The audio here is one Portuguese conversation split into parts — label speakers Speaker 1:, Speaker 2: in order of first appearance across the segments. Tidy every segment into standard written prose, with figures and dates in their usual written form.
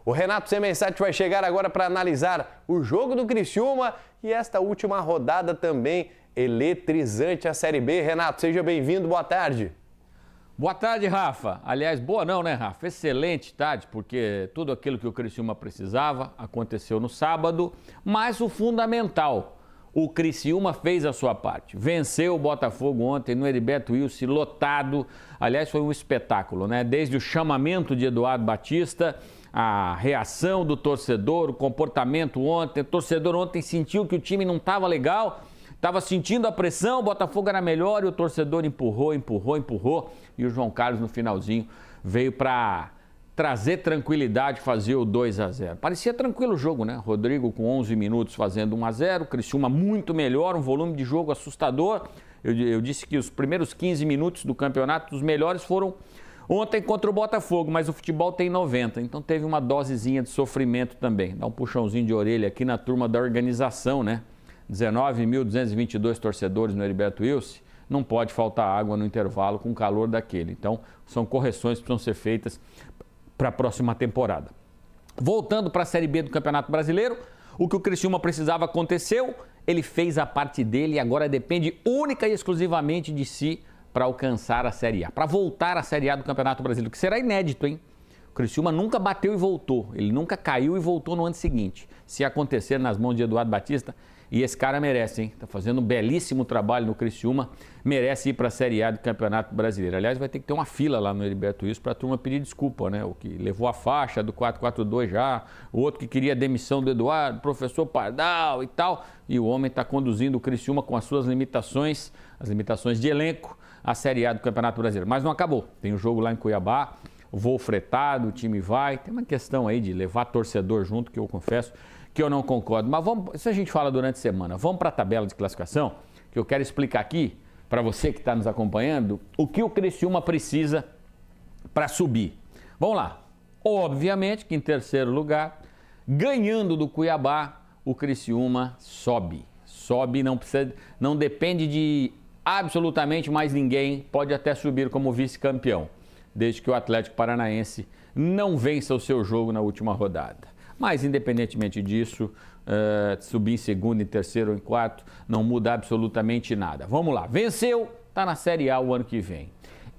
Speaker 1: O Renato Semençati vai chegar agora para analisar o jogo do Criciúma e esta última rodada também eletrizante, a Série B. Renato, seja bem-vindo, boa tarde.
Speaker 2: Boa tarde, Rafa. Aliás, boa não, né, Rafa? Excelente tarde, porque tudo aquilo que o Criciúma precisava aconteceu no sábado, mas o fundamental, o Criciúma fez a sua parte. Venceu o Botafogo ontem no Heriberto Wilson, lotado. Aliás, foi um espetáculo, né? Desde o chamamento de Eduardo Batista, a reação do torcedor, o comportamento ontem. O torcedor ontem sentiu que o time não estava legal, estava sentindo a pressão, o Botafogo era melhor e o torcedor empurrou. E o João Carlos, no finalzinho, veio para trazer tranquilidade, fazer o 2-0. Parecia tranquilo o jogo, né? Rodrigo com 11 minutos fazendo 1-0, Criciúma muito melhor, um volume de jogo assustador. Eu disse que os primeiros 15 minutos do campeonato, os melhores foram ontem contra o Botafogo, mas o futebol tem 90, então teve uma dosezinha de sofrimento também. Dá um puxãozinho de orelha aqui na turma da organização, né? 19.222 torcedores no Heriberto Wilson, não pode faltar água no intervalo com o calor daquele. Então, são correções que precisam ser feitas para a próxima temporada. Voltando para a Série B do Campeonato Brasileiro, o que o Criciúma precisava aconteceu, ele fez a parte dele e agora depende única e exclusivamente de si para alcançar a Série A, para voltar à Série A do Campeonato Brasileiro, que será inédito, hein? O Criciúma nunca bateu e voltou, ele nunca caiu e voltou no ano seguinte. Se acontecer nas mãos de Eduardo Batista, e esse cara merece, hein? Tá fazendo um belíssimo trabalho no Criciúma, merece ir para a Série A do Campeonato Brasileiro. Aliás, vai ter que ter uma fila lá no Heriberto Wilson para a turma pedir desculpa, né? O que levou a faixa do 4-4-2 já, o outro que queria a demissão do Eduardo, professor Pardal e tal. E o homem está conduzindo o Criciúma com as suas limitações, as limitações de elenco, a Série A do Campeonato Brasileiro. Mas não acabou. Tem um jogo lá em Cuiabá, voo fretado, o time vai. Tem uma questão aí de levar torcedor junto, que eu confesso que eu não concordo. Mas vamos, isso a gente fala durante a semana. Vamos para a tabela de classificação, que eu quero explicar aqui, para você que está nos acompanhando, o que o Criciúma precisa para subir. Vamos lá. Obviamente que em terceiro lugar, ganhando do Cuiabá, o Criciúma sobe. Sobe, não depende de absolutamente mais ninguém, pode até subir como vice-campeão, desde que o Atlético Paranaense não vença o seu jogo na última rodada. Mas, independentemente disso, subir em segundo, em terceiro ou em quarto, não muda absolutamente nada. Vamos lá, venceu, está na Série A o ano que vem.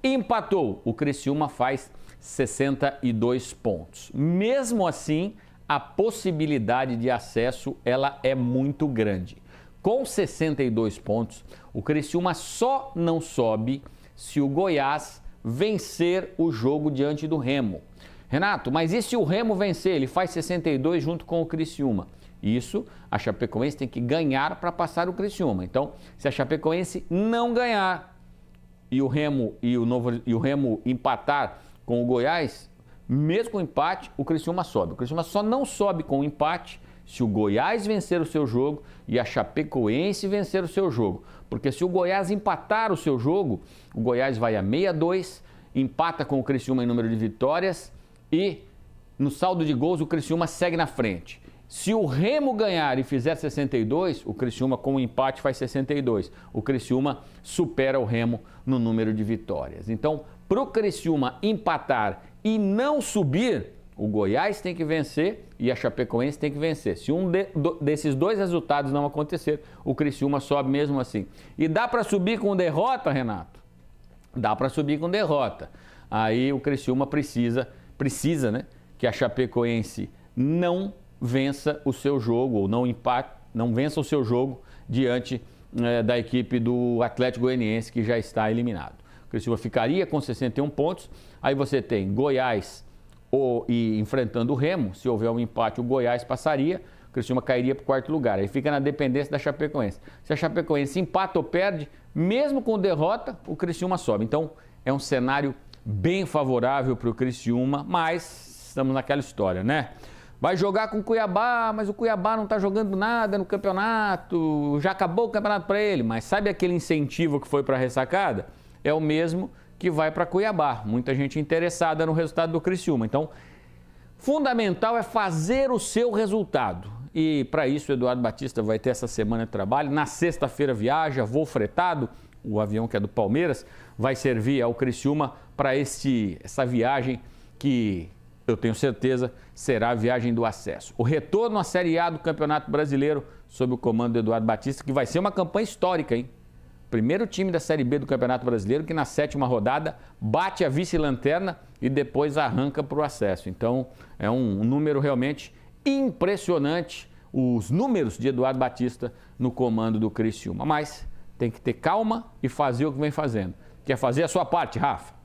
Speaker 2: Empatou, o Criciúma faz 62 pontos. Mesmo assim, a possibilidade de acesso ela é muito grande. Com 62 pontos, o Criciúma só não sobe se o Goiás vencer o jogo diante do Remo. Renato, mas e se o Remo vencer? Ele faz 62 junto com o Criciúma. Isso, a Chapecoense tem que ganhar para passar o Criciúma. Então, se a Chapecoense não ganhar e o Remo empatar com o Goiás, mesmo com o empate, o Criciúma sobe. O Criciúma só não sobe com o empate se o Goiás vencer o seu jogo e a Chapecoense vencer o seu jogo. Porque se o Goiás empatar o seu jogo, o Goiás vai a 62, empata com o Criciúma em número de vitórias e no saldo de gols o Criciúma segue na frente. Se o Remo ganhar e fizer 62, o Criciúma com o empate faz 62. O Criciúma supera o Remo no número de vitórias. Então, para o Criciúma empatar e não subir, o Goiás tem que vencer e a Chapecoense tem que vencer. Se desses dois resultados não acontecer, o Criciúma sobe mesmo assim. E dá para subir com derrota, Renato? Dá para subir com derrota. Aí o Criciúma precisa, né, que a Chapecoense não vença o seu jogo, ou não vença o seu jogo diante da equipe do Atlético Goianiense, que já está eliminado. O Criciúma ficaria com 61 pontos, aí você tem Goiás e enfrentando o Remo, se houver um empate o Goiás passaria, o Criciúma cairia para o quarto lugar, aí fica na dependência da Chapecoense. Se a Chapecoense empata ou perde, mesmo com derrota, o Criciúma sobe. Então é um cenário bem favorável para o Criciúma, mas estamos naquela história, né? Vai jogar com o Cuiabá, mas o Cuiabá não está jogando nada no campeonato, já acabou o campeonato para ele, mas sabe aquele incentivo que foi para a ressacada? É o mesmo que vai para Cuiabá. Muita gente interessada no resultado do Criciúma. Então, fundamental é fazer o seu resultado. E para isso o Eduardo Batista vai ter essa semana de trabalho. Na sexta-feira viaja, voo fretado. O avião que é do Palmeiras vai servir ao Criciúma para essa viagem que eu tenho certeza, será a viagem do acesso. O retorno à Série A do Campeonato Brasileiro, sob o comando do Eduardo Batista, que vai ser uma campanha histórica, hein? Primeiro time da Série B do Campeonato Brasileiro que na 7ª rodada bate a vice-lanterna e depois arranca para o acesso. Então, é um número realmente impressionante, os números de Eduardo Batista no comando do Criciúma. Mas tem que ter calma e fazer o que vem fazendo. Quer fazer a sua parte, Rafa?